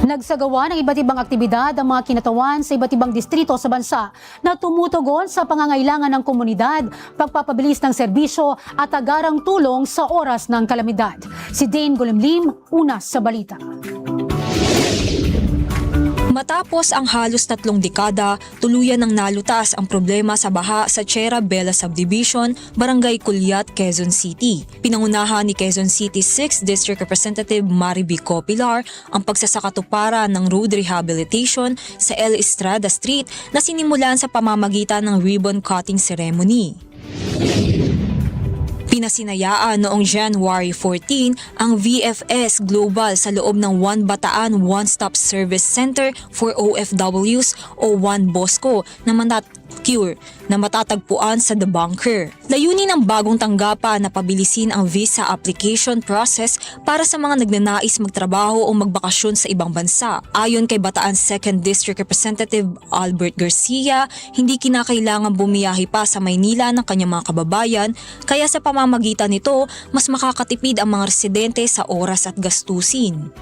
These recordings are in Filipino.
Nagsagawa ng iba't ibang aktibidad ang mga kinatawan sa iba't ibang distrito sa bansa na tumutugon sa pangangailangan ng komunidad, pagpapabilis ng serbisyo at agarang tulong sa oras ng kalamidad. Si Dane Gulimlim, una sa balita. Matapos ang halos 3 dekada, tuluyan ng nalutas ang problema sa baha sa Chera Bella Subdivision, Barangay Culiat, Quezon City. Pinangunahan ni Quezon City 6th District Representative Mari B. Copilar ang pagsasakatuparan ng road rehabilitation sa El Estrada Street na sinimulan sa pamamagitan ng ribbon cutting ceremony. Pinasinayaan noong January 14 ang VFS Global sa loob ng One Bataan One-Stop Service Center for OFWs o One Bosco na matatagpuan sa The Bunker. Layunin ng bagong tanggapan na pabilisin ang visa application process para sa mga nagnanais magtrabaho o magbakasyon sa ibang bansa. Ayon kay Bataan 2nd District Representative Albert Garcia, hindi kinakailangan bumiyahe pa sa Maynila ng kanyang mga kababayan, kaya sa pamamagitan nito, mas makakatipid ang mga residente sa oras at gastusin.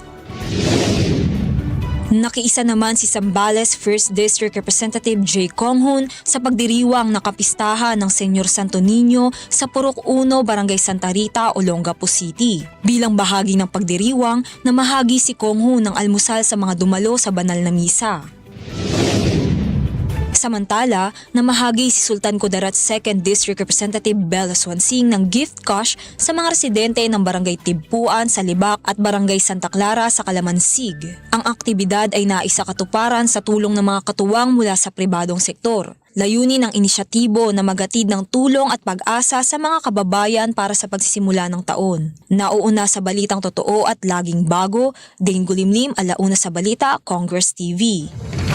Nakiisa naman si Zambales 1st District Representative J. Conghun sa pagdiriwang na kapistahan ng Senyor Santo Niño sa Purok 1, Barangay Santa Rita, Olongapo City. Bilang bahagi ng pagdiriwang, namahagi si Conghun ng almusal sa mga dumalo sa banal na misa. Samantala, namahagi si Sultan Kudarat 2nd District Representative Bella Swansing ng gift cash sa mga residente ng Barangay Tibpuan sa Libak at Barangay Santa Clara sa Kalamansig. Ang aktibidad ay naisakatuparan sa tulong ng mga katuwang mula sa pribadong sektor. Layunin ng inisyatibo na magatid ng tulong at pag-asa sa mga kababayan para sa pagsisimula ng taon. Nauuna sa balitang totoo at laging bago, Dane Gulimlim, Alauna sa Balita, Congress TV.